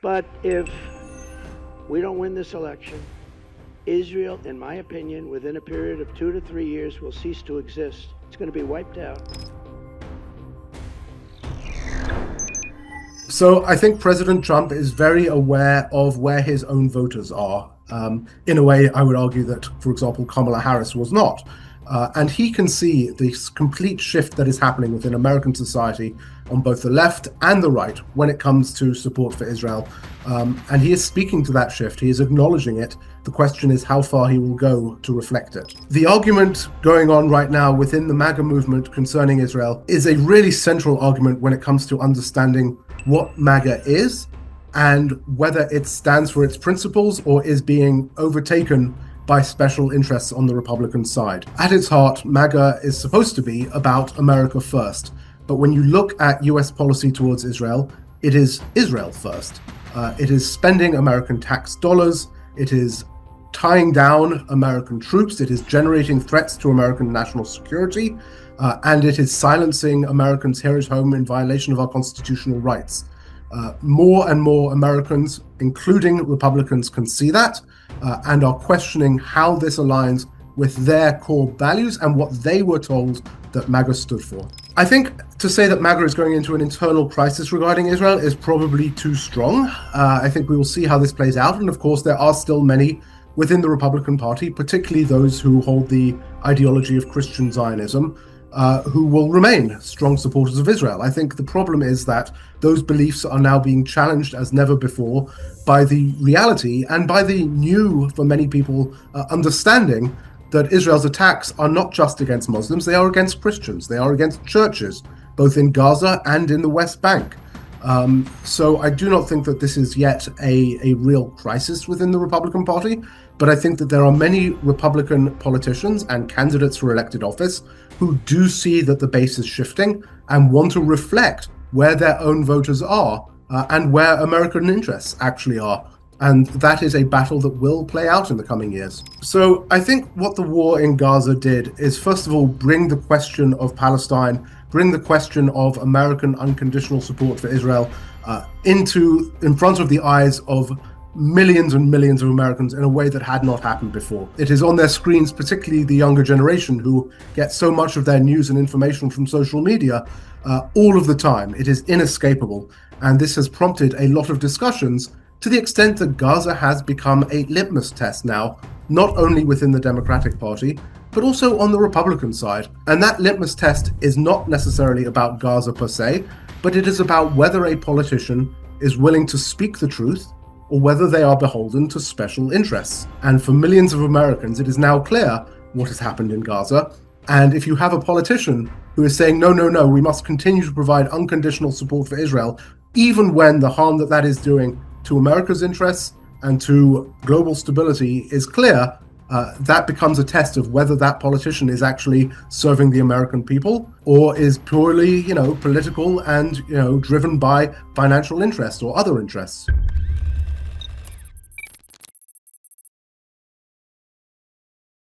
But if we don't win this election, Israel, in my opinion, within a period of 2 to 3 years, will cease to exist. It's going to be wiped out. So I think President Trump is very aware of where his own voters are. In a way, I would argue that, for example, Kamala Harris was not. And he can see this complete shift that is happening within American society on both the left and the right when it comes to support for Israel. And he is speaking to that shift. He is acknowledging it. The question is how far he will go to reflect it. The argument going on right now within the MAGA movement concerning Israel is a really central argument when it comes to understanding what MAGA is and whether it stands for its principles or is being overtaken by special interests on the Republican side. At its heart, MAGA is supposed to be about America first. But when you look at US policy towards Israel, it is Israel first. It is spending American tax dollars. It is tying down American troops. It is generating threats to American national security. And it is silencing Americans here at home in violation of our constitutional rights. More and more Americans, including Republicans, can see that and are questioning how this aligns with their core values and what they were told that MAGA stood for. I think to say that MAGA is going into an internal crisis regarding Israel is probably too strong. I think we will see how this plays out. And of course, there are still many within the Republican Party, particularly those who hold the ideology of Christian Zionism, who will remain strong supporters of Israel. I think the problem is that those beliefs are now being challenged as never before by the reality and by the new, for many people, understanding that Israel's attacks are not just against Muslims, they are against Christians, they are against churches, both in Gaza and in the West Bank. So I do not think that this is yet a real crisis within the Republican Party, but I think that there are many Republican politicians and candidates for elected office who do see that the base is shifting and want to reflect where their own voters are and where American interests actually are. And that is a battle that will play out in the coming years. So I think what the war in Gaza did is, first of all, bring the question of Palestine, bring the question of American unconditional support for Israel in front of the eyes of millions and millions of Americans in a way that had not happened before. It is on their screens, particularly the younger generation who get so much of their news and information from social media all of the time. It is inescapable. And this has prompted a lot of discussions to the extent that Gaza has become a litmus test now, not only within the Democratic Party, but also on the Republican side. And that litmus test is not necessarily about Gaza per se, but it is about whether a politician is willing to speak the truth or whether they are beholden to special interests. And for millions of Americans, it is now clear what has happened in Gaza. And if you have a politician who is saying, no, we must continue to provide unconditional support for Israel, even when the harm that is doing to America's interests and to global stability is clear, that becomes a test of whether that politician is actually serving the American people or is purely, political and, driven by financial interests or other interests.